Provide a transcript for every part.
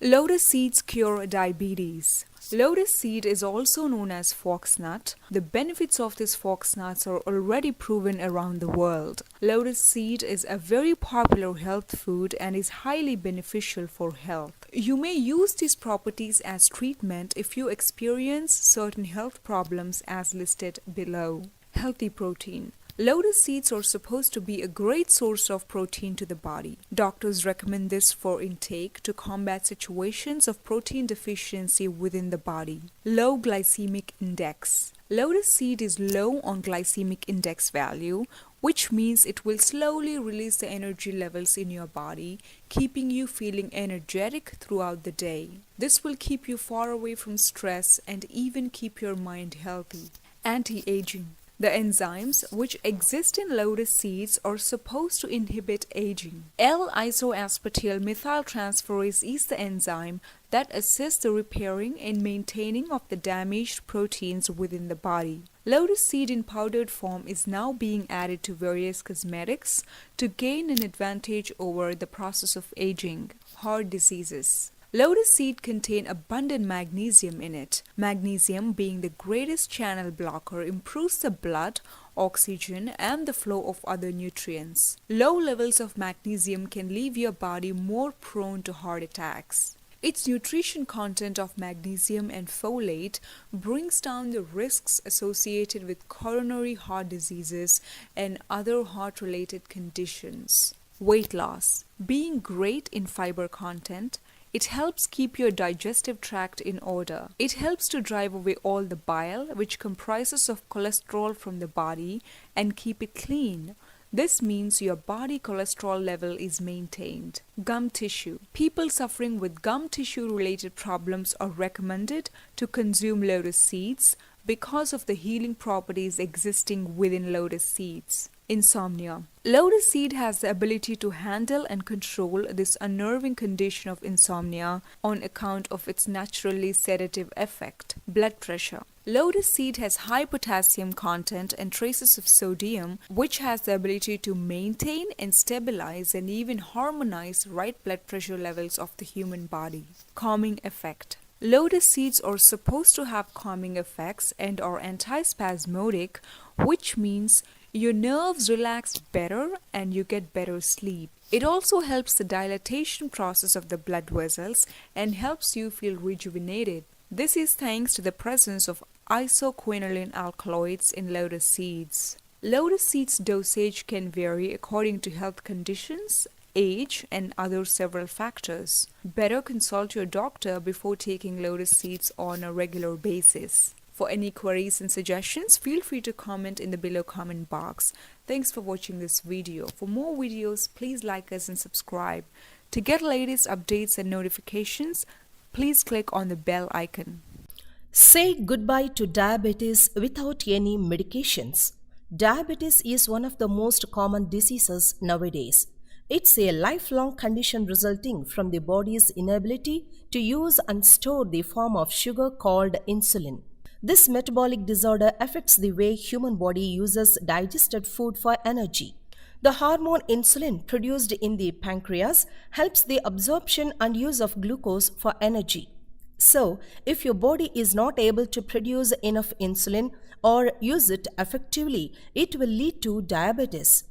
Lotus seeds cure diabetes. Lotus seed is also known as foxnut. The benefits of these foxnuts are already proven around the world. Lotus seed is a very popular health food and is highly beneficial for health. You may use these properties as treatment if you experience certain health problems as listed below. Healthy protein. Lotus seeds are supposed to be a great source of protein to the body. Doctors recommend this for intake to combat situations of protein deficiency within the body. Low glycemic index. Lotus seed is low on glycemic index value, which means it will slowly release the energy levels in your body, keeping you feeling energetic throughout the day. This will keep you far away from stress and even keep your mind healthy. Anti-aging. The enzymes which exist in lotus seeds are supposed to inhibit aging. L-isoaspartyl methyltransferase is the enzyme that assists the repairing and maintaining of the damaged proteins within the body. Lotus seed in powdered form is now being added to various cosmetics to gain an advantage over the process of aging. Heart diseases. Lotus seed contain abundant magnesium in it. Magnesium, being the greatest channel blocker, improves the blood, oxygen, and the flow of other nutrients. Low levels of magnesium can leave your body more prone to heart attacks. Its nutrition content of magnesium and folate brings down the risks associated with coronary heart diseases and other heart-related conditions. Weight loss. Being great in fiber content, it helps keep your digestive tract in order. It helps to drive away all the bile, which comprises of cholesterol from the body, and keep it clean. This means your body cholesterol level is maintained. Gum tissue. People suffering with gum tissue related problems are recommended to consume lotus seeds because of the healing properties existing within lotus seeds. Insomnia. Lotus seed has the ability to handle and control this unnerving condition of insomnia on account of its naturally sedative effect. Blood pressure. Lotus seed has high potassium content and traces of sodium, which has the ability to maintain and stabilize and even harmonize right blood pressure levels of the human body. Calming effect. Lotus seeds are supposed to have calming effects and are antispasmodic, which means your nerves relax better and you get better sleep. It also helps the dilatation process of the blood vessels and helps you feel rejuvenated. This is thanks to the presence of isoquinoline alkaloids in lotus seeds. Lotus seeds dosage can vary according to health conditions, age, and other several factors. Better consult your doctor before taking lotus seeds on a regular basis. For any queries and suggestions, feel free to comment in the below comment box. Thanks for watching this video. For more videos, please like us and subscribe. To get latest updates and notifications, please click on the bell icon. Say goodbye to diabetes without any medications. Diabetes is one of the most common diseases nowadays. It's a lifelong condition resulting from the body's inability to use and store the form of sugar called insulin. This metabolic disorder affects the way human body uses digested food for energy. The hormone insulin produced in the pancreas helps the absorption and use of glucose for energy. So, if your body is not able to produce enough insulin or use it effectively, it will lead to diabetes.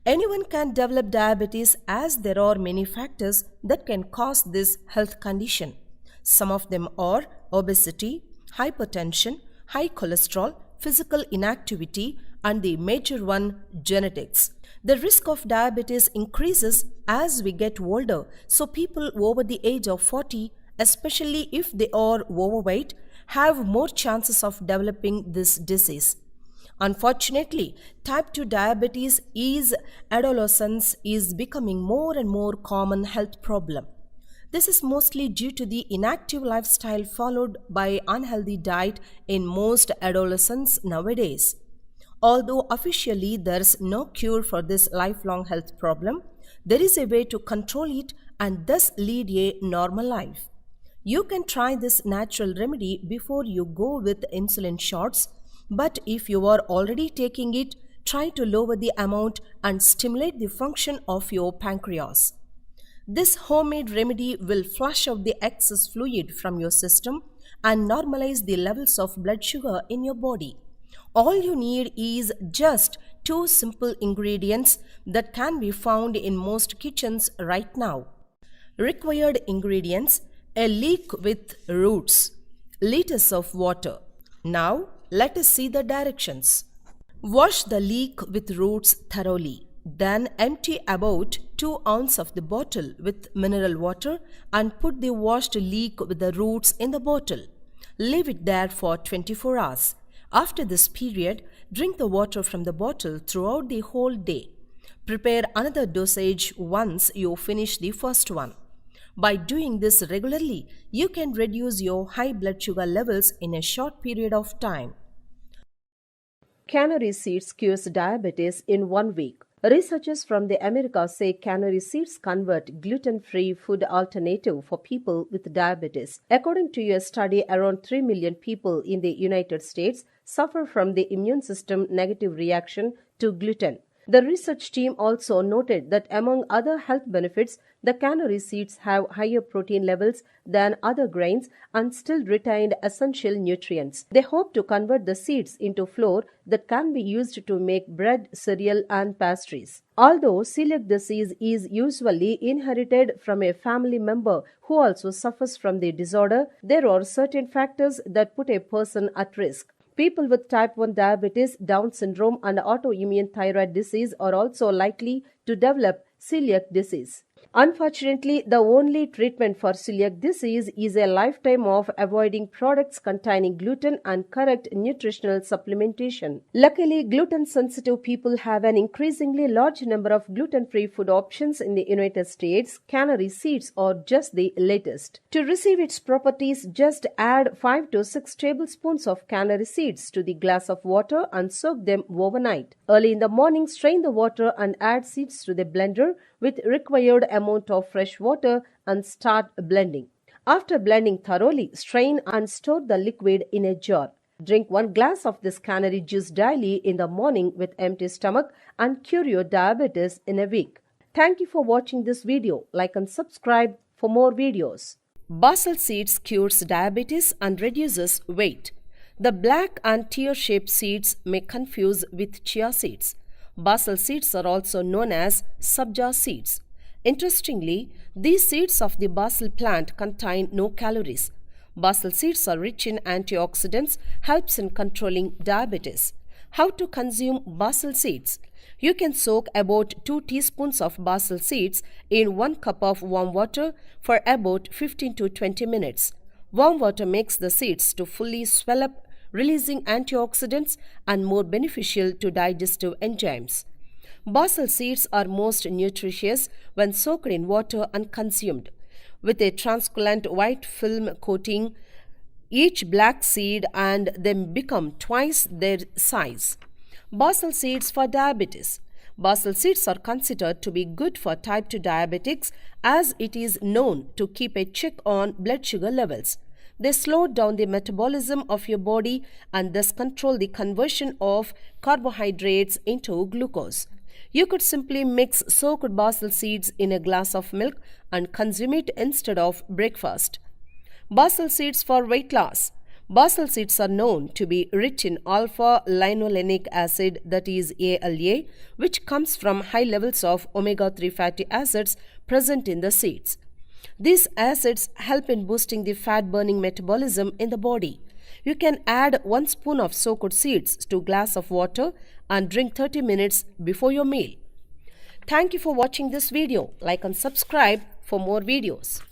Anyone can develop diabetes as there are many factors that can cause this health condition. Some of them are obesity, hypertension, high cholesterol, physical inactivity, and the major one, genetics. The risk of diabetes increases as we get older, so people over the age of 40, especially if they are overweight, have more chances of developing this disease. Unfortunately, type 2 diabetes in adolescents is becoming more and more common health problem. This is mostly due to the inactive lifestyle followed by unhealthy diet in most adolescents nowadays. Although officially there is no cure for this lifelong health problem, there is a way to control it and thus lead a normal life. You can try this natural remedy before you go with insulin shots, but if you are already taking it, try to lower the amount and stimulate the function of your pancreas. This homemade remedy will flush out the excess fluid from your system and normalize the levels of blood sugar in your body. All you need is just two simple ingredients that can be found in most kitchens right now. Required ingredients: a leek with roots, liters of water. Now let us see the directions. Wash the leek with roots thoroughly. Then empty about 2 ounces of the bottle with mineral water and put the washed leek with the roots in the bottle. Leave it there for 24 hours. After this period, drink the water from the bottle throughout the whole day. Prepare another dosage once you finish the first one. By doing this regularly, you can reduce your high blood sugar levels in a short period of time. Canary seeds cures diabetes in 1 week. Researchers from the Americas say canary seeds convert gluten-free food alternative for people with diabetes. According to a study, around 3 million people in the United States suffer from the immune system negative reaction to gluten. The research team also noted that among other health benefits, the canary seeds have higher protein levels than other grains and still retained essential nutrients. They hope to convert the seeds into flour that can be used to make bread, cereal, and pastries. Although celiac disease is usually inherited from a family member who also suffers from the disorder, there are certain factors that put a person at risk. People with type 1 diabetes, Down syndrome, and autoimmune thyroid disease are also likely to develop celiac disease. Unfortunately, the only treatment for celiac disease is a lifetime of avoiding products containing gluten and correct nutritional supplementation. Luckily, gluten-sensitive people have an increasingly large number of gluten-free food options in the United States. Canary seeds are just the latest. To receive its properties, just add 5 to 6 tablespoons of canary seeds to the glass of water and soak them overnight. Early in the morning, strain the water and add seeds to the blender with required amount of fresh water and start blending. After blending thoroughly, strain and store the liquid in a jar. Drink 1 glass of this canary juice daily in the morning with empty stomach and cure your diabetes in a week. Thank you for watching this video. Like and subscribe for more videos. Basil seeds cures diabetes and reduces weight. The black and tear-shaped seeds may confuse with chia seeds. Basil seeds are also known as sabja seeds. Interestingly, these seeds of the basil plant contain no calories. Basil seeds are rich in antioxidants, helps in controlling diabetes. How to consume basil seeds? You can soak about 2 teaspoons of basil seeds in 1 cup of warm water for about 15 to 20 minutes. Warm water makes the seeds to fully swell up, releasing antioxidants and more beneficial to digestive enzymes. Basil seeds are most nutritious when soaked in water and consumed. With a translucent white film coating each black seed and they become twice their size. Basil seeds for diabetes. Basil seeds are considered to be good for type 2 diabetics as it is known to keep a check on blood sugar levels. They slow down the metabolism of your body and thus control the conversion of carbohydrates into glucose. You could simply mix soaked basil seeds in a glass of milk and consume it instead of breakfast. Basil seeds for weight loss. Basil seeds are known to be rich in alpha-linolenic acid, that is ALA, which comes from high levels of omega-3 fatty acids present in the seeds. These acids help in boosting the fat-burning metabolism in the body. You can add 1 spoon of soaked seeds to a glass of water and drink 30 minutes before your meal. Thank you for watching this video. Like and subscribe for more videos.